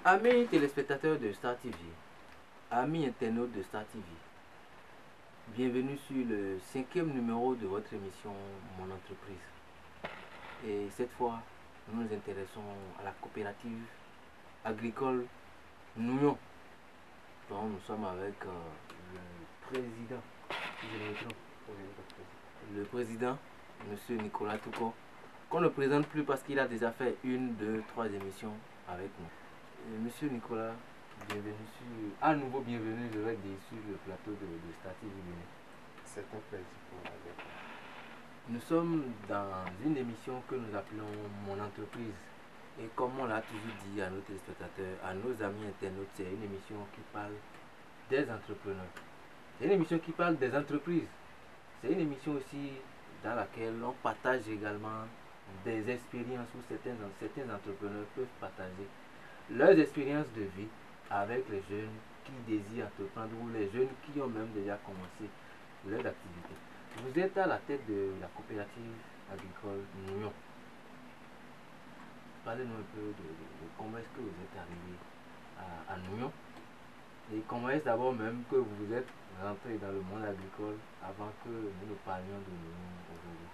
Amis téléspectateurs de Star TV, amis internautes de Star TV, bienvenue sur le 5e numéro de votre émission Mon Entreprise. Et cette fois, nous nous intéressons à la coopérative agricole Nouillon. Donc nous sommes avec le président, monsieur Nicolas Touko, qu'on ne présente plus parce qu'il a déjà fait 1, 2, 3 émissions avec nous. Et monsieur Nicolas, bienvenue à nouveau bienvenue, je vais dire, sur le plateau de Star TV. C'est un plaisir pour moi. Nous sommes dans une émission que nous appelons Mon Entreprise. Et comme on l'a toujours dit à nos téléspectateurs, à nos amis internautes, c'est une émission qui parle des entrepreneurs. C'est une émission qui parle des entreprises. C'est une émission aussi dans laquelle on partage également des expériences où certains entrepreneurs peuvent partager leurs expériences de vie avec les jeunes qui désirent entreprendre ou les jeunes qui ont même déjà commencé leurs activités. Vous êtes à la tête de la coopérative agricole Nouillon. Parlez-nous un peu de comment est-ce que vous êtes arrivé à Nouillon et comment est-ce d'abord même que vous êtes rentré dans le monde agricole avant que nous parlions de Nouillon aujourd'hui.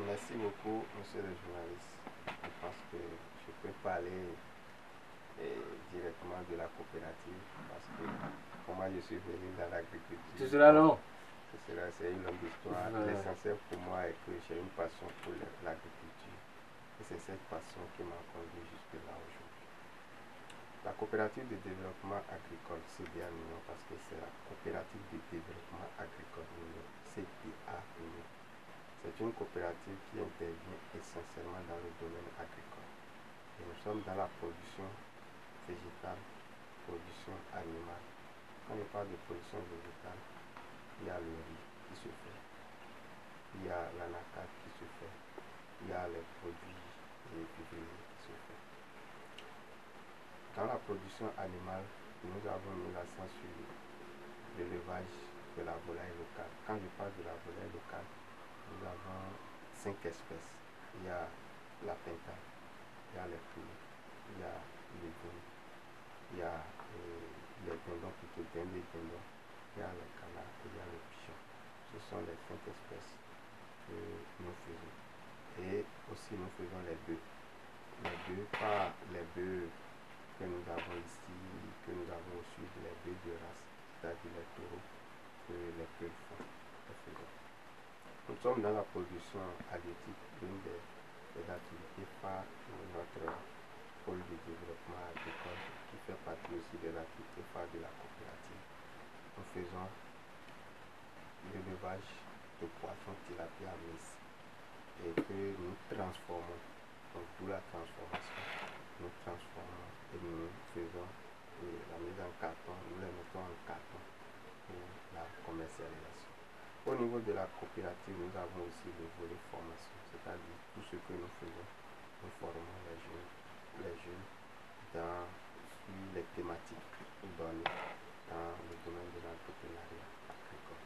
Merci beaucoup, monsieur le journaliste. Je pense que je peux parler directement de la coopérative parce que comment je suis venu dans l'agriculture. Ce sera long. C'est une longue histoire. L'essentiel pour moi est que j'ai une passion pour l'agriculture. Et c'est cette passion qui m'a conduit jusque là aujourd'hui. La coopérative de développement agricole, c'est bien Nouillon parce que c'est la coopérative de développement agricole Nouillon, CDA Nouillon. C'est une coopérative qui intervient essentiellement dans le domaine agricole. Et nous sommes dans la production végétale, production animale. Quand on parle de production végétale, il y a le riz qui se fait, il y a l'anacarde qui se fait, il y a les produits vivriers qui se fait. Dans la production animale, nous avons mis l'accent sur l'élevage de la volaille locale. Quand je parle de la volaille locale, nous avons 5 espèces. Il y a la pintade, il y a les poulets, il y a les dindons, il y a les dindons, plutôt dindons et dindons, il y a les canards et il y a les pigeons. Ce sont les 5 espèces que nous faisons. Et aussi nous faisons les bœufs. Les bœufs, pas les bœufs que nous avons ici, que nous avons au sud, les bœufs de race, c'est-à-dire les taureaux que les bœufs font. Nous sommes dans la production halieutique, l'une des activités phares de notre pôle de développement agricole, qui fait partie aussi de l'activité phare de la coopérative. Nous faisons l'élevage de poissons tilapia mix et que nous transformons, donc d'où la transformation. Nous transformons et nous faisons la mise en carton, nous les mettons en carton pour la commercialisation. Au niveau de la coopérative, nous avons aussi le volet formation, c'est-à-dire tout ce que nous faisons, nous formons les jeunes dans les thématiques données dans le domaine de l'entrepreneuriat agricole.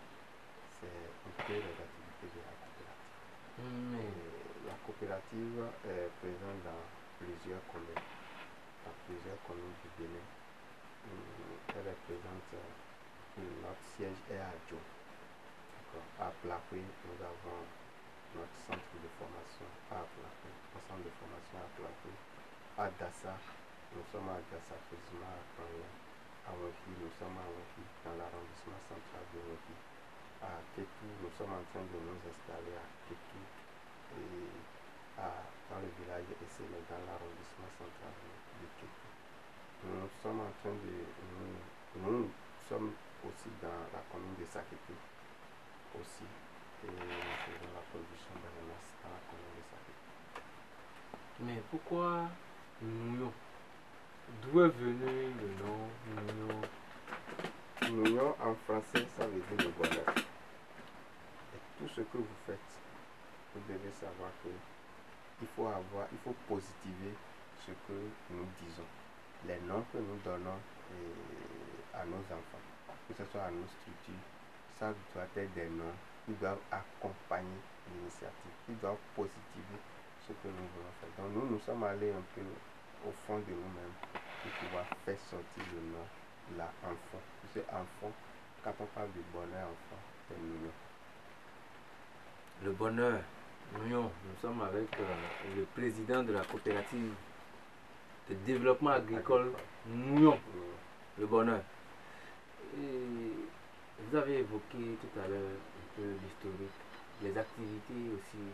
C'est un peu les activités de la coopérative. La coopérative est présente dans plusieurs communes du Bénin. Elle est présente, notre siège est à Djo. À Plafoué, nous avons notre centre de formation à Plafoué, notre centre de formation à Plafoué. À Dassa, nous sommes à Dassa, précisément à Kanya. À Wofi, nous sommes à Wofi, dans l'arrondissement central de Wofi. À Ketou, nous sommes en train de nous installer à Ketou et dans le village Essene, dans l'arrondissement central de Ketou. Nous sommes en train de nous sommes aussi dans la commune de Saketou aussi, et nous faisons la production d'ananas dans la commune de Saketou. Mais pourquoi Nouillon? D'où est venu le nom Nouillon? Nouillon en français, ça veut dire le bonheur. Et tout ce que vous faites, vous devez savoir que il faut positiver ce que nous disons. Les noms que nous donnons à nos enfants, que ce soit à nos structures, ça doit être des noms qui doivent accompagner l'initiative, qui doivent positiver ce que nous voulons faire. Donc nous sommes allés un peu au fond fond de nous-mêmes pour pouvoir faire sortir le nom là en fond. Parce que en fond, quand on parle de bonheur en fond, c'est mignon. Le bonheur, nous sommes avec le président de la coopérative de développement agricole Nouillon, le bonheur. Et vous avez évoqué tout à l'heure un peu l'historique, les activités aussi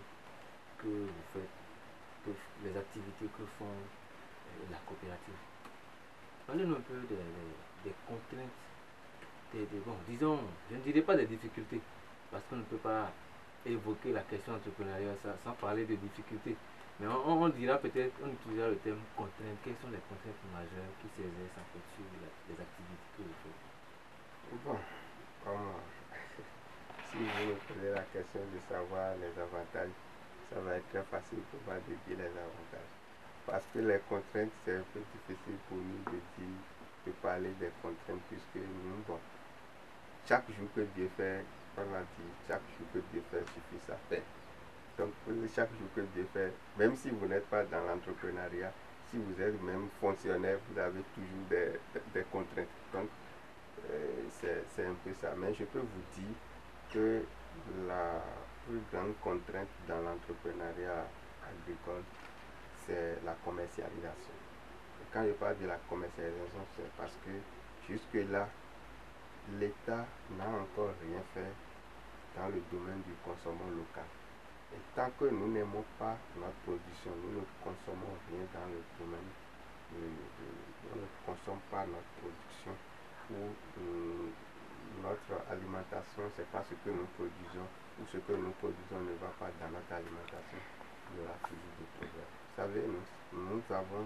que vous faites, les activités que font la coopérative. Parlez-nous un peu des contraintes, bon, disons, je ne dirais pas des difficultés, parce qu'on ne peut pas évoquer la question entrepreneuriale sans parler de difficultés. Mais on dira peut-être, on utilisera le terme contraintes. Quelles sont les contraintes majeures qui s'exercent en fait sur les activités que vous faites? Bon, comme si vous me posez la question de savoir les avantages, ça va être très facile pour moi de dire les avantages. Parce que les contraintes, c'est un peu difficile pour nous de dire, de parler des contraintes, puisque nous, bon, chaque jour que Dieu fait, on a dit, chaque jour que Dieu fait suffit sa paix. Donc, chaque jour que Dieu fait, même si vous n'êtes pas dans l'entrepreneuriat, si vous êtes même fonctionnaire, vous avez toujours des contraintes. Donc, c'est un peu ça. Mais je peux vous dire que la plus grande contrainte dans l'entrepreneuriat agricole, c'est la commercialisation. Et quand je parle de la commercialisation, c'est parce que jusque-là, l'État n'a encore rien fait dans le domaine du consommation local. Et tant que nous n'aimons pas notre production, nous ne consommons rien dans le domaine, nous ne consommons pas notre production ou notre alimentation, c'est pas ce que nous produisons ou ce que nous produisons ne va pas dans notre alimentation, il y aura toujours des problèmes. Vous savez, nous avons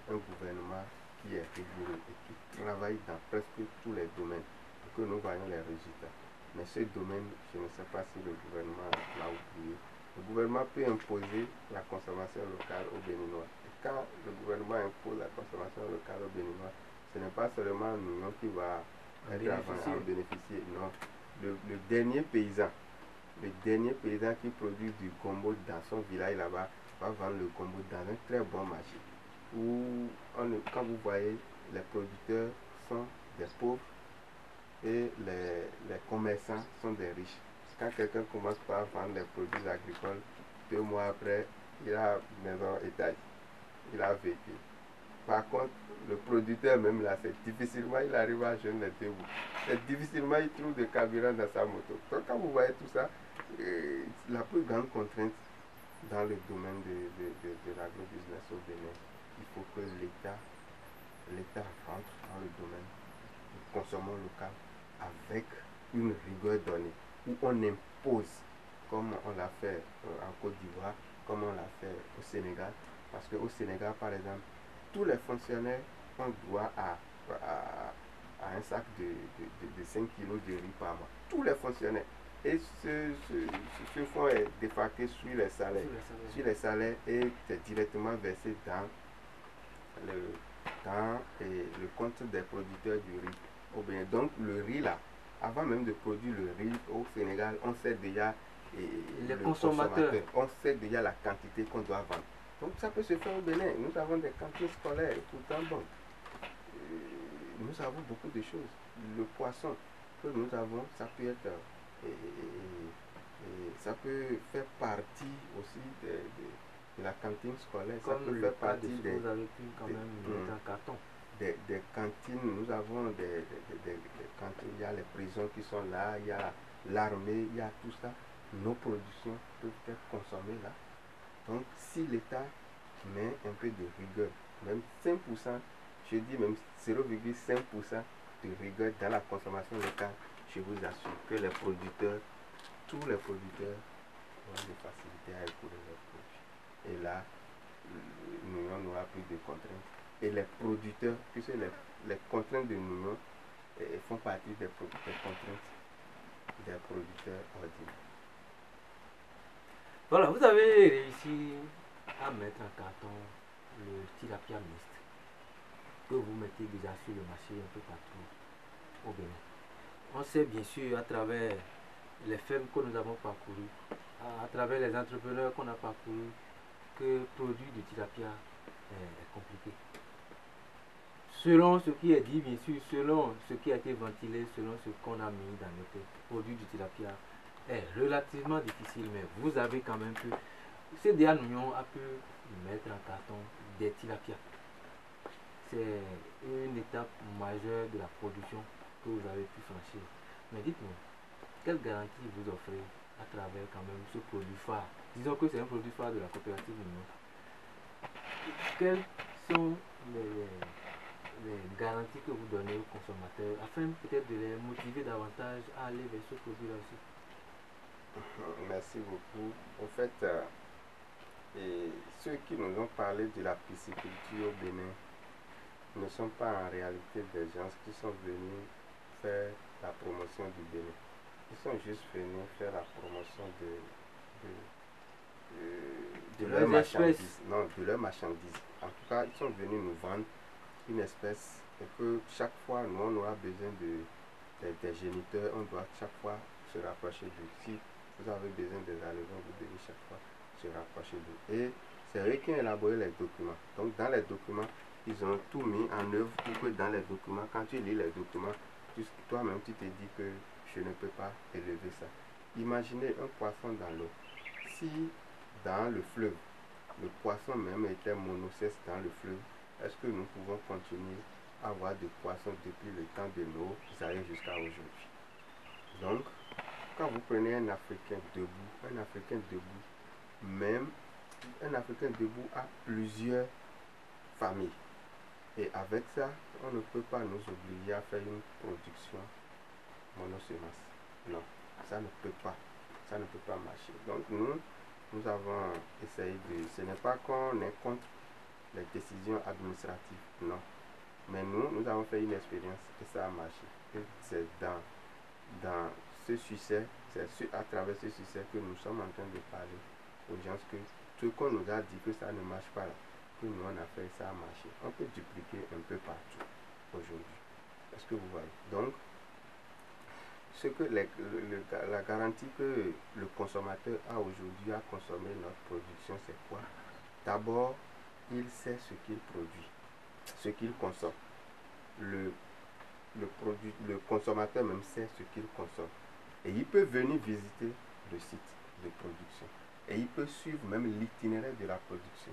un gouvernement qui est rigoureux et qui travaille dans presque tous les domaines pour que nous voyons les résultats. Mais ce domaine, je ne sais pas si le gouvernement l'a oublié. Le gouvernement peut imposer la consommation locale aux Béninois. Et quand le gouvernement impose la consommation locale aux Béninois, ce n'est pas seulement nous qui va en bénéficier. Non. Le dernier paysan qui produit du gombo dans son village là-bas, va vendre le gombo dans un très bon marché. Où quand vous voyez, les producteurs sont des pauvres et les commerçants sont des riches. Quand quelqu'un commence par vendre les produits agricoles, 2 mois après, il a maison étage, il a véhicule. Par contre, le producteur même là, c'est difficilement il arrive à joindre les 2 bouts. C'est difficilement il trouve de carburant dans sa moto. Donc quand vous voyez tout ça, la plus grande contrainte dans le domaine de l'agrobusiness au Bénin, il faut que l'État rentre dans le domaine du consommation local avec une rigueur donnée, où on impose, comme on l'a fait en Côte d'Ivoire, comme on l'a fait au Sénégal. Parce qu'au Sénégal, par exemple, tous les fonctionnaires ont droit à un sac de 5 kilos de riz par mois. Tous les fonctionnaires. Et ce fonds est défalqué sur les salaires. Et c'est directement versé dans le compte des producteurs du riz. Donc le riz là, avant même de produire le riz au Sénégal, on sait déjà les consommateurs. On sait déjà la quantité qu'on doit vendre. Donc ça peut se faire au Bénin. Nous avons des cantines scolaires, et pourtant bon, nous avons beaucoup de choses. Le poisson que nous avons, ça peut être ça peut faire partie aussi de la cantine scolaire. Comme ça peut le faire cas partie de ce que vous avez pu quand même mettre en carton. Des cantines, nous avons des cantines, il y a les prisons qui sont là, il y a l'armée, il y a tout ça. Nos productions peuvent être consommées là. Donc si l'État met un peu de rigueur, même 5%, je dis même 0,5% de rigueur dans la consommation locale, je vous assure que les producteurs, tous les producteurs auront des facilités à écouler leurs produits. Et là, nous aura plus de contraintes. Et les producteurs, puisque les contraintes de nous font partie des contraintes des producteurs ordinaires. Voilà, vous avez réussi à mettre en carton le tilapia mixte que vous mettez déjà sur le marché un peu partout au Bénin. On sait bien sûr à travers les fermes que nous avons parcourues, à travers les entrepreneurs qu'on a parcourus, que produire du tilapia est compliqué. selon ce qui est dit, bien sûr, selon ce qui a été ventilé, selon ce qu'on a mis dans notre produit du tilapia, est relativement difficile, mais vous avez quand même pu. CDA Nouillon a pu mettre en carton des tilapia. C'est une étape majeure de la production que vous avez pu franchir. Mais dites-moi, quelle garantie vous offrez à travers quand même ce produit phare? Disons que c'est un produit phare de la coopérative Nouillon. Quelles sont les garanties que vous donnez aux consommateurs afin peut-être de les motiver davantage à aller vers ce produit-là aussi? Merci beaucoup. En fait, et ceux qui nous ont parlé de la pisciculture au Bénin ne sont pas en réalité des gens qui sont venus faire la promotion du Bénin. Ils sont juste venus faire la promotion de leur marchandise. Non, de leur marchandise. En tout cas, ils sont venus nous vendre une espèce et que chaque fois, nous, on aura besoin des géniteurs, on doit chaque fois se rapprocher d'eux. Si vous avez besoin des allevants, vous devez chaque fois se rapprocher d'eux. Et c'est eux qui ont élaboré les documents. Donc, dans les documents, ils ont tout mis en œuvre pour que dans les documents, quand tu lis les documents, toi-même, tu te dis que je ne peux pas élever ça. Imaginez un poisson dans l'eau. Si dans le fleuve, le poisson même était monocèse dans le fleuve, est-ce que nous pouvons continuer à avoir des poissons depuis le temps de nos aïeux jusqu'à aujourd'hui? Donc, quand vous prenez un Africain debout, même un Africain debout a plusieurs familles. Et avec ça, on ne peut pas nous obliger à faire une production monosémence. Non, ça ne peut pas. Ça ne peut pas marcher. Donc nous avons essayé de... Ce n'est pas qu'on est contre les décisions administratives, non. Mais nous avons fait une expérience et ça a marché. Et c'est dans ce succès, c'est à travers ce succès que nous sommes en train de parler aux gens que ce qu'on nous a dit que ça ne marche pas là, que nous on a fait, ça a marché. On peut dupliquer un peu partout aujourd'hui. Est-ce que vous voyez? Donc, ce que la garantie que le consommateur a aujourd'hui à consommer notre production, c'est quoi? D'abord, il sait ce qu'il produit, ce qu'il consomme. Le consommateur même sait ce qu'il consomme. Et il peut venir visiter le site de production. Et il peut suivre même l'itinéraire de la production.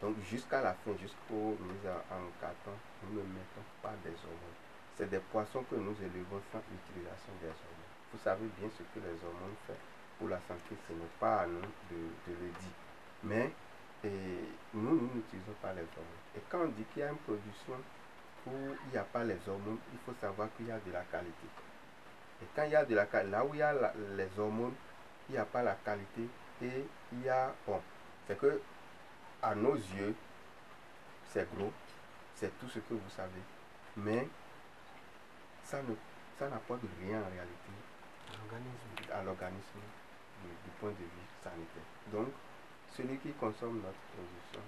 Donc jusqu'à la fin, jusqu'au mise en carton, nous ne mettons pas des hormones. C'est des poissons que nous élevons sans utilisation des hormones. Vous savez bien ce que les hormones font pour la santé, ce n'est pas à nous de le dire. Mais nous n'utilisons pas les hormones. Et quand on dit qu'il y a une production où il n'y a pas les hormones, il faut savoir qu'il y a de la qualité. Et quand il y a de la qualité, là où il y a les hormones, il n'y a pas la qualité et il y a, bon, c'est que à nos yeux, c'est gros, c'est tout ce que vous savez. Mais ça n'apporte rien en réalité à l'organisme du point de vue sanitaire. Donc, celui qui consomme notre production,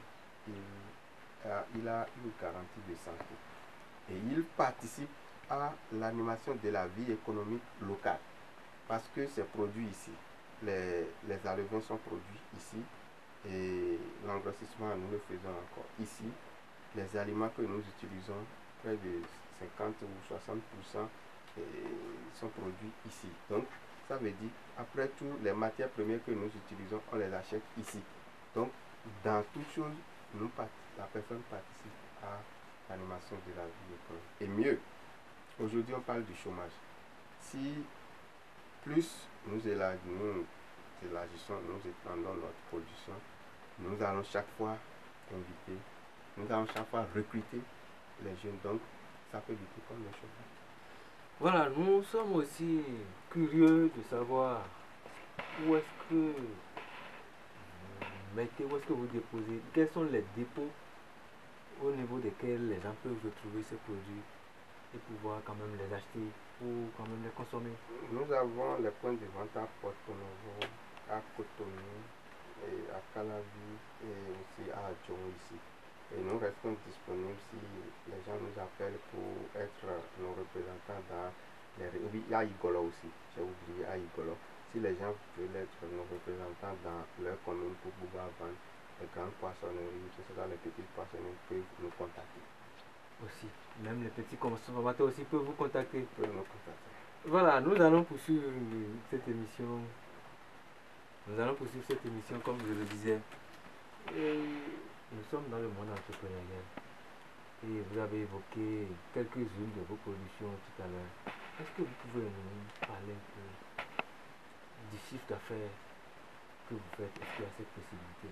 il a une garantie de santé. Et il participe à l'animation de la vie économique locale. Parce que c'est produit ici. Les alevins sont produits ici. Et l'engrossissement, nous le faisons encore ici. Les aliments que nous utilisons, près de 50 ou 60% sont produits ici. Donc, ça veut dire, après tout, les matières premières que nous utilisons, on les achète ici. Donc, dans toute chose, la personne participe à l'animation de la vie économique. Et mieux, aujourd'hui, on parle du chômage. Si plus nous élargissons, nous étendons notre production, nous allons chaque fois inviter, nous allons chaque fois recruter les jeunes. Donc, ça peut lutter contre le chômage. Voilà, nous sommes aussi curieux de savoir où est-ce que où est-ce que vous déposez, quels sont les dépôts au niveau desquels les gens peuvent retrouver ces produits et pouvoir quand même les acheter ou quand même les consommer. Nous avons les points de vente à Porto Novo, à Cotonou, et à Calavi et aussi à Djon ici. Et nous restons disponibles si les gens nous appellent pour être nos représentants dans les... Oui, il y a Igolo aussi, j'ai oublié, à Igolo. Si les gens veulent être nos représentants dans leur commune pour pouvoir vendre les grandes poissonneries, que ce soit les petites poissonneries, peuvent nous contacter. aussi. Même les petits consommateurs aussi peuvent vous contacter. Peuvent nous contacter. Voilà, nous allons poursuivre cette émission. Nous allons poursuivre cette émission comme je le disais. Et nous sommes dans le monde entrepreneurial. Et vous avez évoqué quelques-unes de vos productions tout à l'heure. Est-ce que vous pouvez nous parler un peu du chiffre d'affaires que vous faites? Est-ce qu'il y a cette possibilité?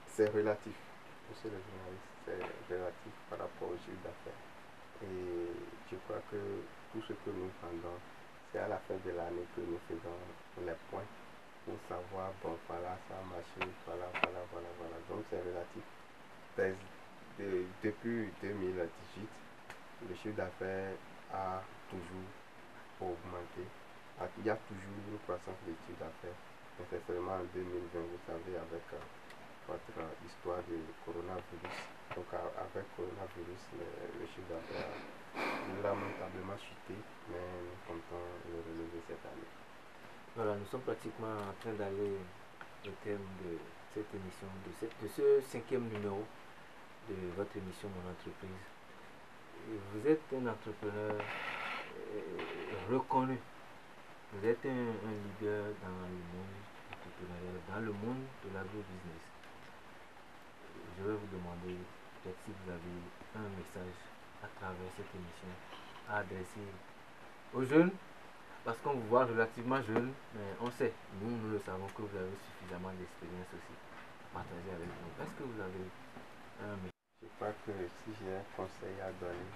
C'est relatif, monsieur le journaliste, c'est relatif par rapport au chiffre d'affaires. Et je crois que tout ce que nous vendons, c'est à la fin de l'année que nous faisons les points pour savoir, bon, voilà, ça a marché, voilà. Donc c'est relatif. Depuis 2018, le chiffre d'affaires a toujours augmenté. Il y a toujours une croissance du chiffre d'affaires. Mais c'est seulement en 2020, vous savez, avec votre histoire du coronavirus. Donc avec coronavirus, le chiffre d'affaires a lamentablement chuté, mais nous comptons le relever cette année. Voilà, nous sommes pratiquement en train d'aller au terme de cette émission, de ce 5e numéro de votre émission Mon Entreprise. Et vous êtes un entrepreneur reconnu. Vous êtes un leader dans le monde entrepreneurial, dans le monde de l'agro-business. Je vais vous demander peut-être si vous avez un message à travers cette émission à adresser aux jeunes, parce qu'on vous voit relativement jeune, mais on sait, nous le savons, que vous avez suffisamment d'expérience aussi à partager avec nous. Est-ce que vous avez un message? Je crois que si j'ai un conseil à donner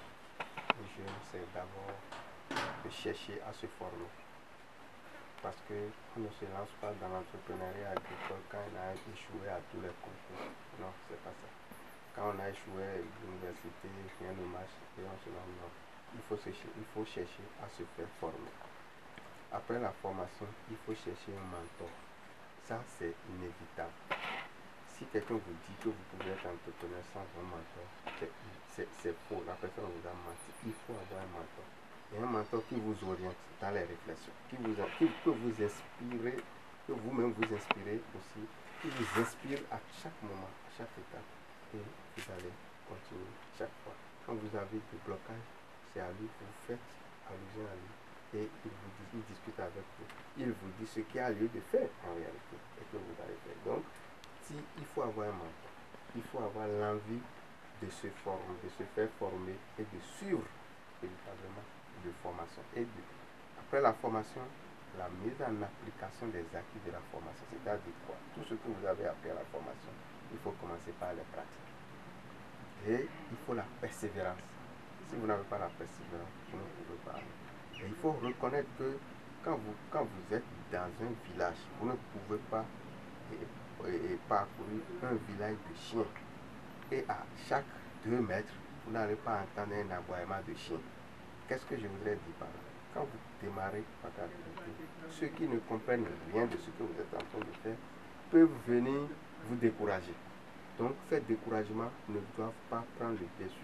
aux jeunes, c'est d'abord de chercher à se former. Parce qu'on ne se lance pas dans l'entrepreneuriat agricole quand on a échoué à tous les concours. Non, c'est pas ça. Quand on a échoué à l'université, rien ne marche et on se lance. Non. Il faut chercher à se faire former. Après la formation, il faut chercher un mentor. Ça, c'est inévitable. Si quelqu'un vous dit que vous pouvez être entrepreneur sans un mentor, c'est faux. La personne vous a menti. Il faut avoir un mentor. Et un mentor qui vous oriente dans les réflexions, qui peut vous inspirer, que vous-même vous inspirez aussi, qui vous inspire à chaque moment, à chaque étape. Et vous allez continuer chaque fois. Quand vous avez des blocages, c'est à lui, vous faites allusion à lui. Et il discute avec vous. Il vous dit ce qu'il y a lieu de faire en réalité et que vous allez faire. Donc, il faut avoir un mentor. Il faut avoir l'envie de se former, de se faire former et de suivre véritablement de formation. Et après la formation, la mise en application des acquis de la formation. C'est-à-dire quoi? Tout ce que vous avez appris à la formation, il faut commencer par les pratiques. Et il faut la persévérance. Si vous n'avez pas la persévérance, vous ne pouvez pas. Et il faut reconnaître que quand vous êtes dans un village, vous ne pouvez pas parcourir un village de chiens. Et à chaque 2 mètres, vous n'allez pas entendre un aboiement de chien. Qu'est-ce que je voudrais dire par là? Quand vous démarrez votre activité, ceux qui ne comprennent rien de ce que vous êtes en train de faire peuvent venir vous décourager. Donc, ces découragements ne doivent pas prendre le dessus.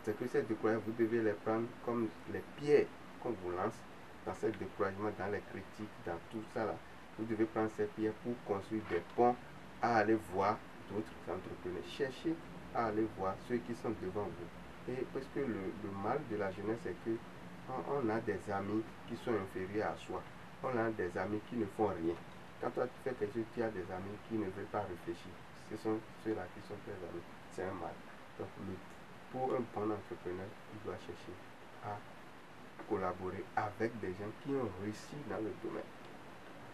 C'est que ces découragements, vous devez les prendre comme les pierres qu'on vous lance dans ces découragements, dans les critiques, dans tout ça là. Vous devez prendre ces pierres pour construire des ponts à aller voir d'autres entrepreneurs. Cherchez à aller voir ceux qui sont devant vous. Et parce que le mal de la jeunesse, c'est que on a des amis qui sont inférieurs à soi. On a des amis qui ne font rien. Quand toi tu fais quelque chose, tu as des amis qui ne veulent pas réfléchir. Ce sont ceux-là qui sont tes amis. C'est un mal. Donc pour un bon entrepreneur, il doit chercher à collaborer avec des gens qui ont réussi dans le domaine.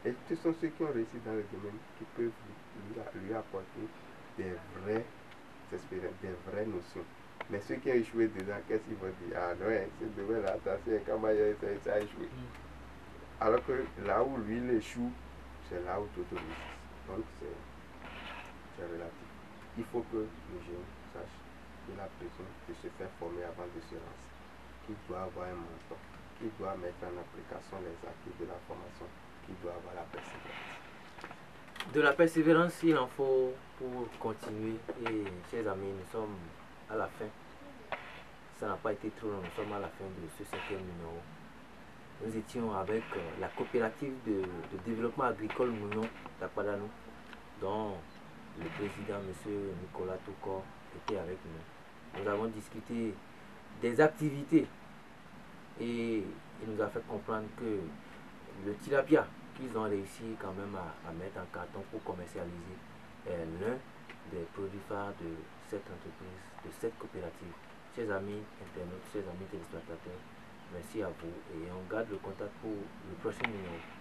Et ce sont ceux qui ont réussi dans le domaine qui peuvent lui apporter des vraies expériences, des vraies notions. Mais ceux qui ont échoué dedans, qu'est-ce qu'ils vont dire? Ah non, ce domaine-là, c'est quand ça a échoué. Alors que là où lui, il échoue, c'est là où tout réussit. Donc c'est relatif. Il faut que le jeune sache qu'il a besoin de se faire former avant de se lancer. Qu'il doit avoir un mentor, qu'il doit mettre en application les acquis de la formation, qu'il doit avoir la persévérance. De la persévérance, il en faut pour continuer. Et chers amis, nous sommes à la fin. Ça n'a pas été trop long, nous sommes à la fin de ce 5e numéro. Nous étions avec la coopérative de développement agricole Mounion d'Akpadano, dont le président, M. Nicolas Toukor, était avec nous. Nous avons discuté des activités et il nous a fait comprendre que le tilapia qu'ils ont réussi quand même à mettre en carton pour commercialiser est l'un des produits phares de cette entreprise, de cette coopérative. Chers amis internautes, chers amis téléspectateurs, merci à vous et on garde le contact pour le prochain numéro.